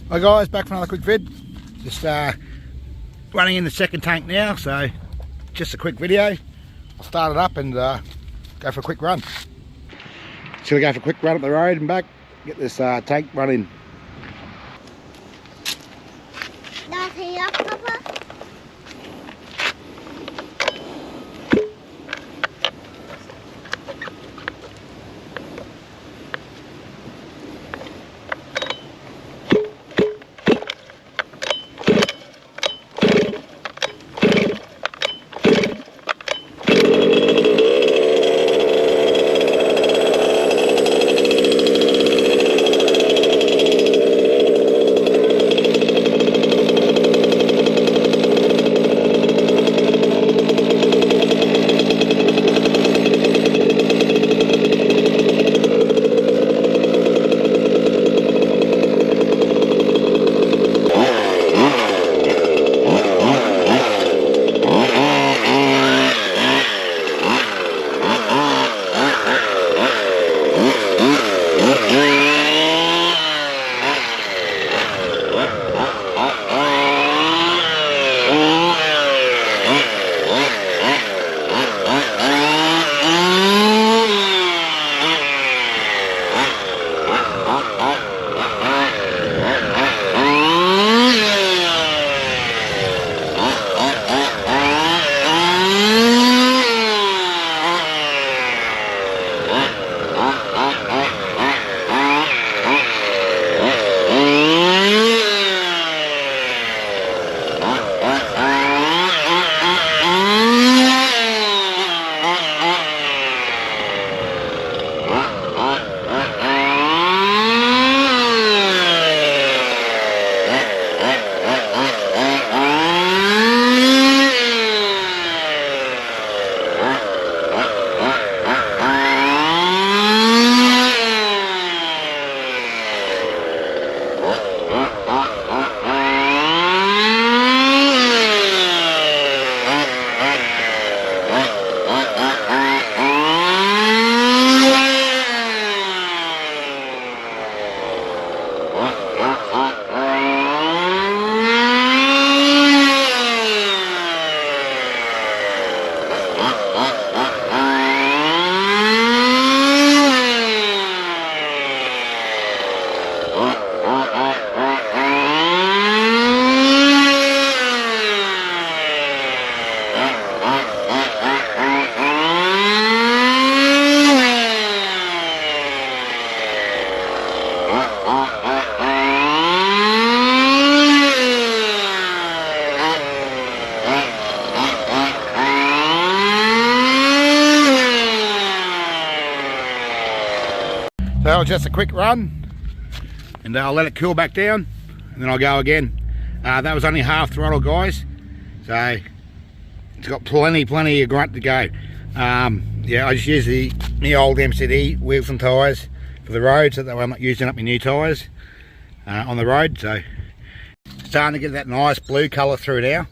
Hi guys, back for another quick vid. Just running in the second tank now, so just a quick video. I'll start it up and go for a quick run. So we go for a quick run up the road and back, get this tank running. Does he up, Papa? So that was just a quick run, and I'll let it cool back down, and then I'll go again. That was only half throttle, guys, so it's got plenty of grunt to go. Yeah, I just use the old MCD wheels and tyres for the road, so that way I'm not using up my new tyres on the road. So starting to get that nice blue colour through now.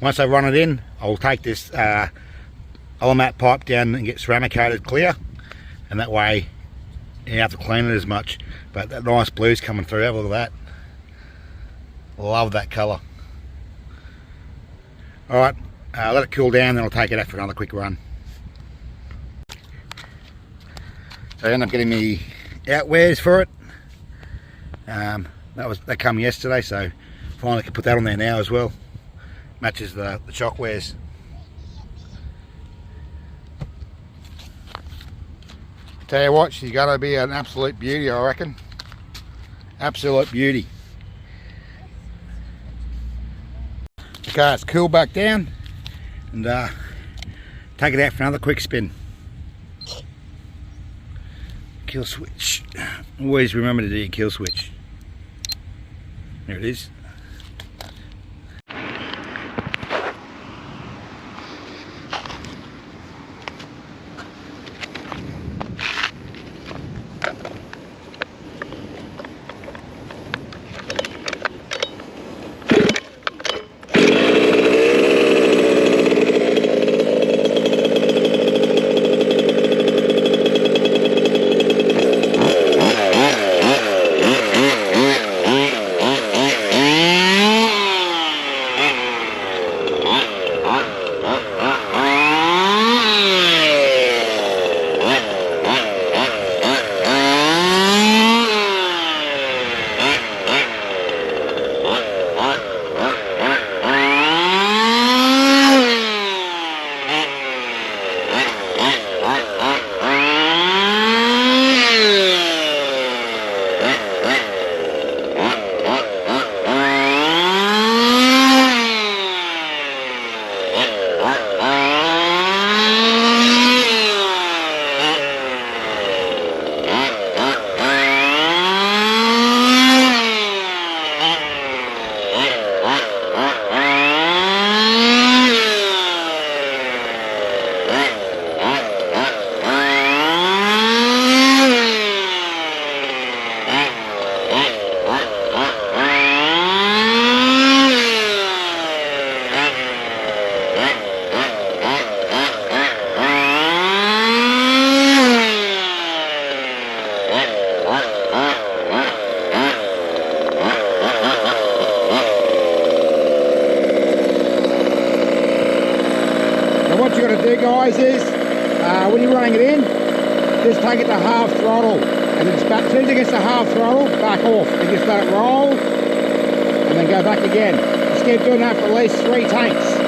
Once I run it in, I'll take this Alamat pipe down and get ceramic coated clear, and that way you don't have to clean it as much. But that nice blue's coming through. Have a look at that. Love that colour. Alright, let it cool down, then I'll take it out for another quick run. So I ended up getting me outwears for it. That come yesterday, so finally I can put that on there now as well. Matches the shock wears. Tell you what, she's going to be an absolute beauty, I reckon. Absolute beauty. Okay, it's cooled back down, and take it out for another quick spin. Kill switch. Always remember to do your kill switch. There it is. Now what you got to do, guys, is when you're running it in, just take it to half throttle, and then as soon as it gets to half throttle, back off, and just let it roll, and then go back again. Just keep doing that for at least 3 tanks.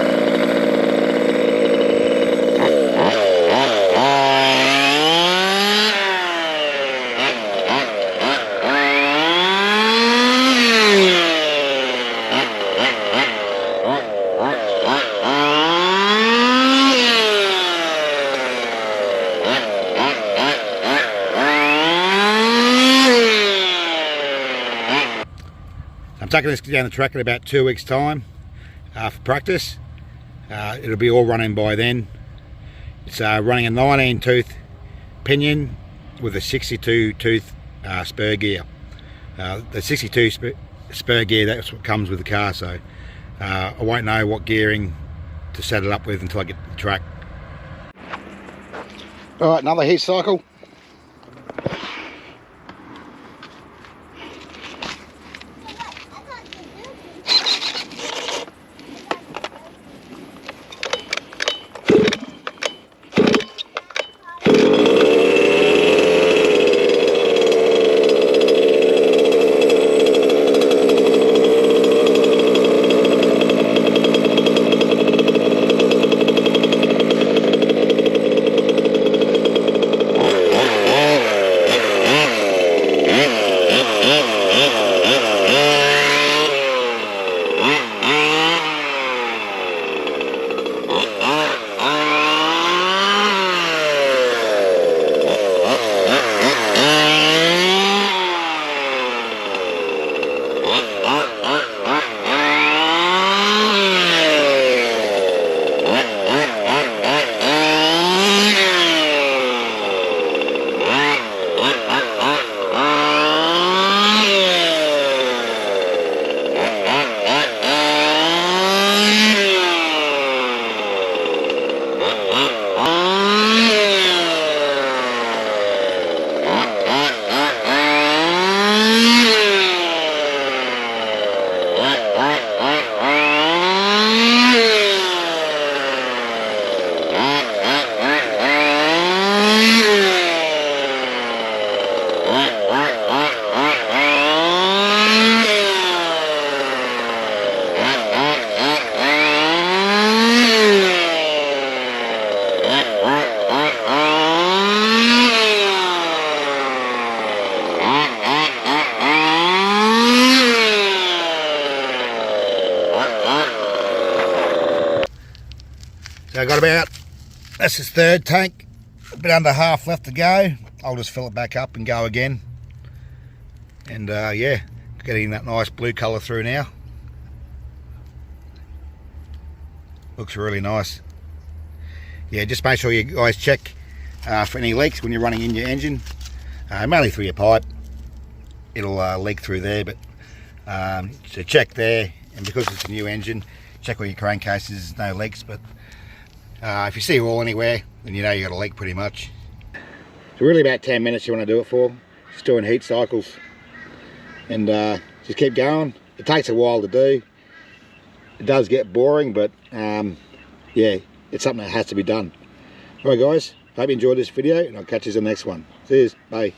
I'm taking this down the track in about 2 weeks time for practice. It'll be all running by then. It's running a 19 tooth pinion with a 62 tooth spur gear. The 62 spur gear, that's what comes with the car, so I won't know what gearing to set it up with until I get to the track. Alright, another heat cycle. So I've got about, that's his 3rd tank, a bit under half left to go. I'll just fill it back up and go again. And yeah, getting that nice blue colour through now. Looks really nice. Yeah, just make sure you guys check for any leaks when you're running in your engine. Mainly through your pipe. It'll leak through there, but so check there. And because it's a new engine, check all your crankcases, no leaks. But if you see oil anywhere, then you know you got a leak pretty much. So really about 10 minutes you want to do it for. Just doing heat cycles. And just keep going. It takes a while to do. It does get boring, but yeah, it's something that has to be done. Alright guys, hope you enjoyed this video, and I'll catch you in the next one. Cheers, bye.